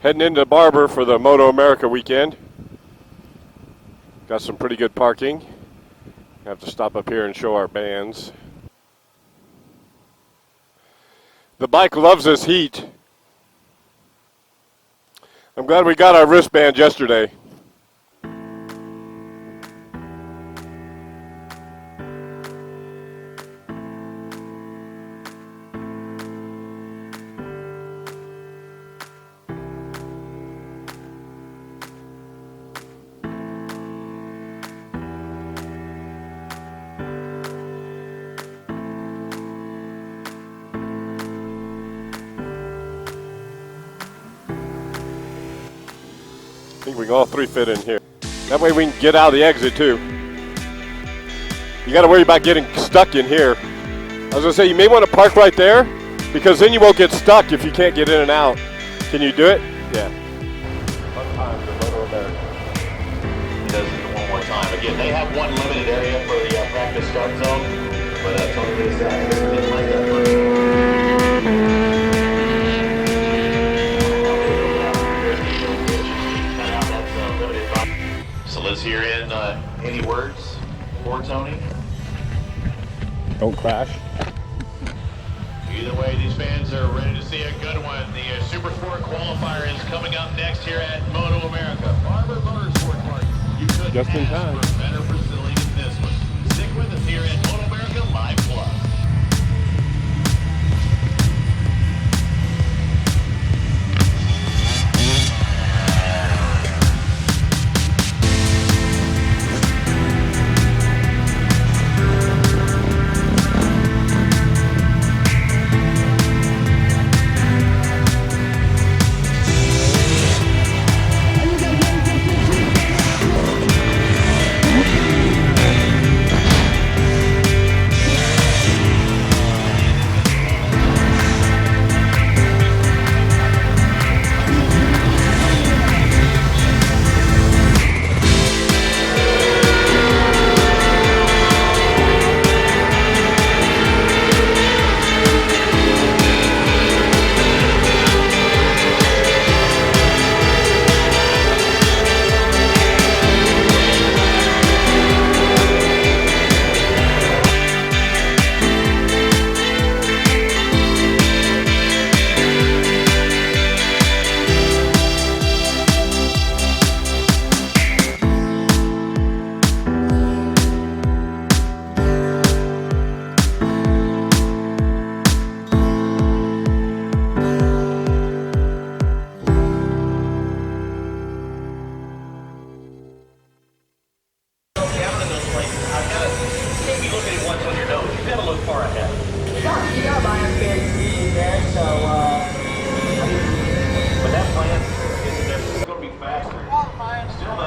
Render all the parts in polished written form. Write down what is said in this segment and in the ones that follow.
Heading into Barber for the Moto America weekend. Got some pretty good parking. Have to stop up here and show our bands. The bike loves this heat. I'm glad we got our wristband yesterday. I think we can all three fit in here. That way we can get out of the exit too. You got to worry about getting stuck in here. I was going to say, you may want to park right there because then you won't get stuck if you can't get in and out. Can you do it? Yeah. Fun time for Moto America. He does it one more time. Again, they have one limited area for the practice start zone, but Tony didn't like that much. So let's hear in any words for Tony. Don't crash. Either way, these fans are ready to see a good one. The Super Sport qualifier is coming up next here at Moto America. Barber Motorsports Park. You couldn't Just in ask time. for a better facility than this one. Stick with us here at Moto America Live Plus.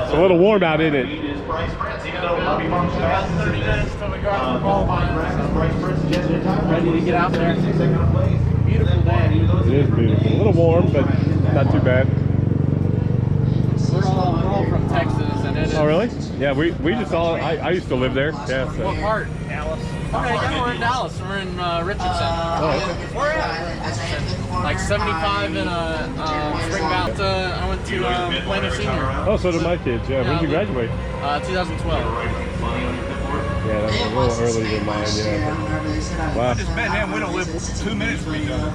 It's a little warm out, isn't it? Ready to get out there. Beautiful day. It is beautiful. A little warm, but not too bad. We're all from Texas, and it is. Oh, really? Yeah, we just all, I used to live there. Yeah, so. What part? Dallas. Okay, yeah, we're in Dallas. We're in Richardson. Where at? Like 75 in Spring Valley. I went to Plano Senior. Oh, so did my kids. Yeah, when did you graduate? 2012. Yeah, that's a little earlier than mine, yeah. Wow. I just met him. We don't live 2 minutes from each other.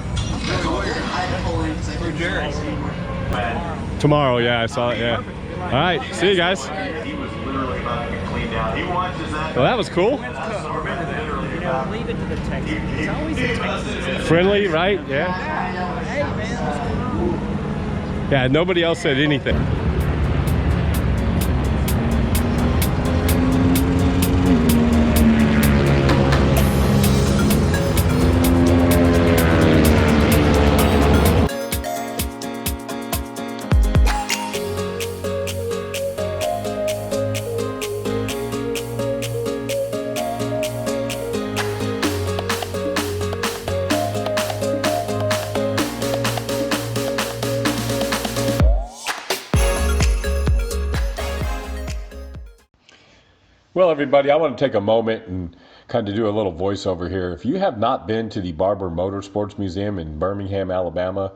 For Jerry. Tomorrow, yeah, I saw it, yeah. All right, see you guys. Well, that was cool. Leave it to the Texans. It's always the Texans. Friendly, right? Yeah. Hey, man. Yeah, nobody else said anything. Well, everybody, I want to take a moment and kind of do a little voiceover here. If you have not been to the Barber Motorsports Museum in Birmingham, Alabama,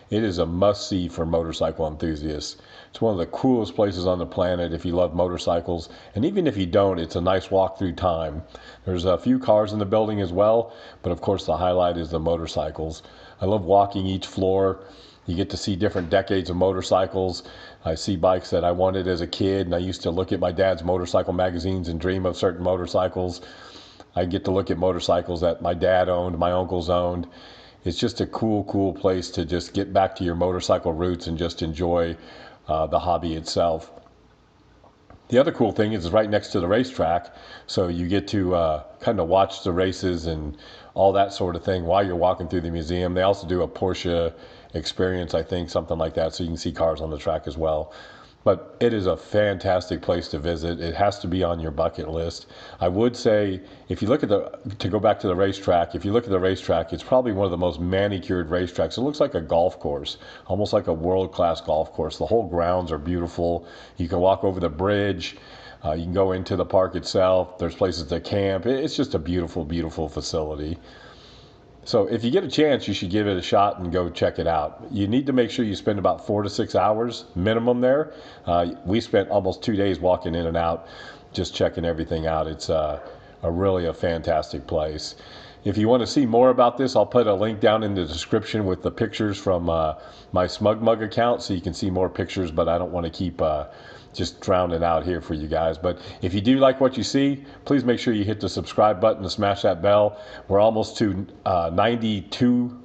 It is a must-see for motorcycle enthusiasts. It's one of the coolest places on the planet if you love motorcycles, and even if you don't, it's a nice walk through time. There's a few cars in the building as well, but of course the highlight is the motorcycles. I love walking each floor. You get to see different decades of motorcycles. I see bikes that I wanted as a kid, and I used to look at my dad's motorcycle magazines and dream of certain motorcycles. I get to look at motorcycles that my dad owned, my uncles owned. It's just a cool place to just get back to your motorcycle roots and just enjoy the hobby itself. The other cool thing is it's right next to the racetrack, so you get to kind of watch the races and all that sort of thing while you're walking through the museum. They also do a Porsche experience, I think, something like that, so you can see cars on the track as well. But it is a fantastic place to visit. It has to be on your bucket list. I would say, if you look at to go back to the racetrack, if you look at the racetrack, it's probably one of the most manicured racetracks. It looks like a golf course, almost like a world-class golf course. The whole grounds are beautiful. You can walk over the bridge. You can go into the park itself. There's places to camp. It's just a beautiful facility. So if you get a chance, you should give it a shot and go check it out. You need to make sure you spend about 4 to 6 hours minimum there. We spent almost 2 days walking in and out, just checking everything out. It's really a fantastic place. If you want to see more about this, I'll put a link down in the description with the pictures from my Smug Mug account, so you can see more pictures, but I don't want to keep just drowning out here for you guys. But if you do like what you see, please make sure you hit the subscribe button and smash that bell. We're almost to 92.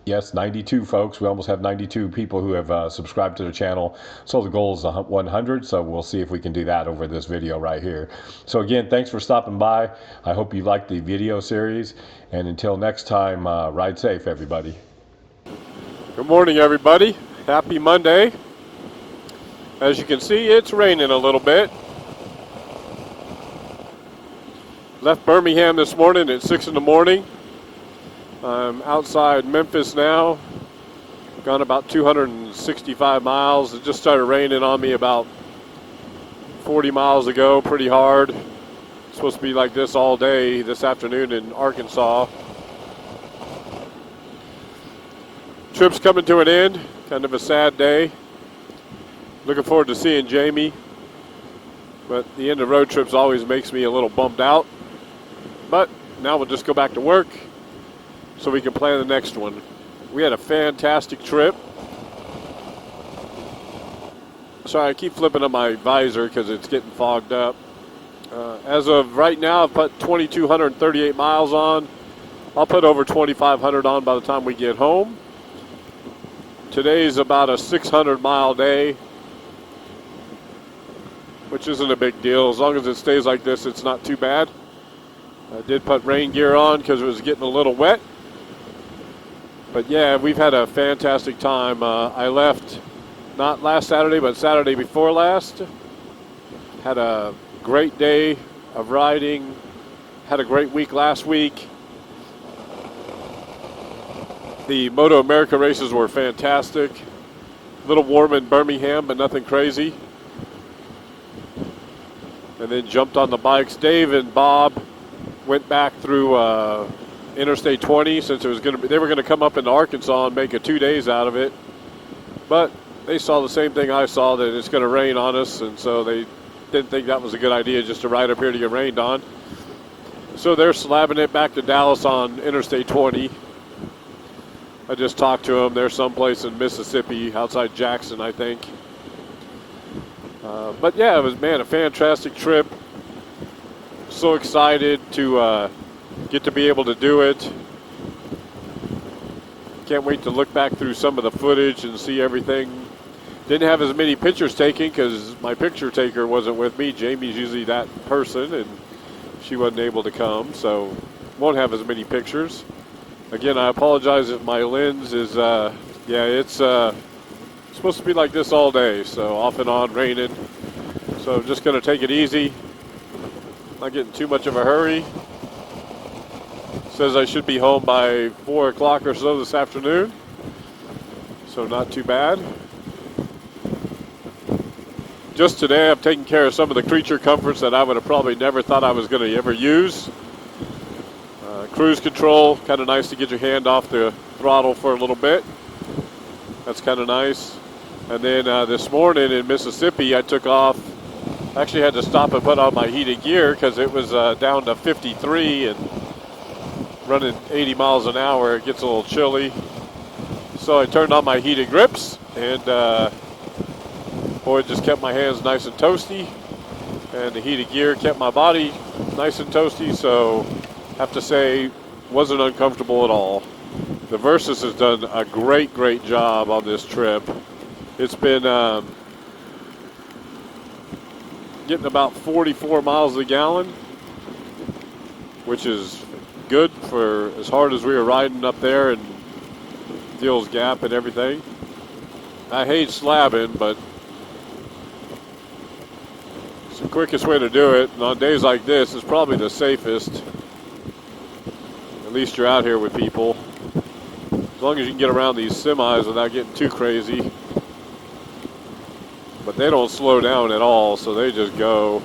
Yes, 92 folks. We almost have 92 people who have subscribed to the channel. So the goal is 100. So we'll see if we can do that over this video right here. So again, thanks for stopping by. I hope you liked the video series. And until next time, ride safe, everybody. Good morning, everybody. Happy Monday. As you can see, it's raining a little bit. Left Birmingham this morning at 6 in the morning. I'm outside Memphis now. Gone about 265 miles. It just started raining on me about 40 miles ago, pretty hard. It's supposed to be like this all day this afternoon in Arkansas. Trip's coming to an end. Kind of a sad day. Looking forward to seeing Jamie, but the end of road trips always makes me a little bummed out. But now we'll just go back to work so we can plan the next one. We had a fantastic trip. Sorry, I keep flipping on my visor because it's getting fogged up. As of right now, I've put 2,238 miles on. I'll put over 2,500 on by the time we get home. Today's about a 600-mile day, which isn't a big deal. As long as it stays like this, it's not too bad. I did put rain gear on because it was getting a little wet. But yeah, we've had a fantastic time. I left not last Saturday, but Saturday before last. Had a great day of riding. Had a great week last week. The Moto America races were fantastic. A little warm in Birmingham, but nothing crazy. And then jumped on the bikes. Dave and Bob went back through Interstate 20 since it was they were going to come up into Arkansas and make 2 days out of it. But they saw the same thing I saw, that it's going to rain on us, and so they didn't think that was a good idea just to ride up here to get rained on. So they're slabbing it back to Dallas on Interstate 20. I just talked to them. They're someplace in Mississippi, outside Jackson, I think. But yeah, it was, man, a fantastic trip. So excited to get to be able to do it. Can't wait to look back through some of the footage and see everything. Didn't have as many pictures taken because my picture taker wasn't with me. Jamie's usually that person, and she wasn't able to come, so won't have as many pictures. Again, I apologize if my lens is, it's supposed to be like this all day, so off and on raining. So just going to take it easy, not getting too much of a hurry. Says I should be home by 4 o'clock or so this afternoon, so not too bad. Just today, I've taken care of some of the creature comforts that I would have probably never thought I was going to ever use. Cruise control, kind of nice to get your hand off the throttle for a little bit. That's kind of nice. And then this morning in Mississippi, I took off. Actually had to stop and put on my heated gear because it was down to 53 and running 80 miles an hour. It gets a little chilly. So I turned on my heated grips, and boy, it just kept my hands nice and toasty. And the heated gear kept my body nice and toasty. So I have to say, wasn't uncomfortable at all. The Versys has done a great, great job on this trip. It's been getting about 44 miles a gallon, which is good for as hard as we were riding up there in Deals Gap and everything. I hate slabbing, but it's the quickest way to do it. And on days like this, it's probably the safest. At least you're out here with people. As long as you can get around these semis without getting too crazy. But they don't slow down at all, so they just go.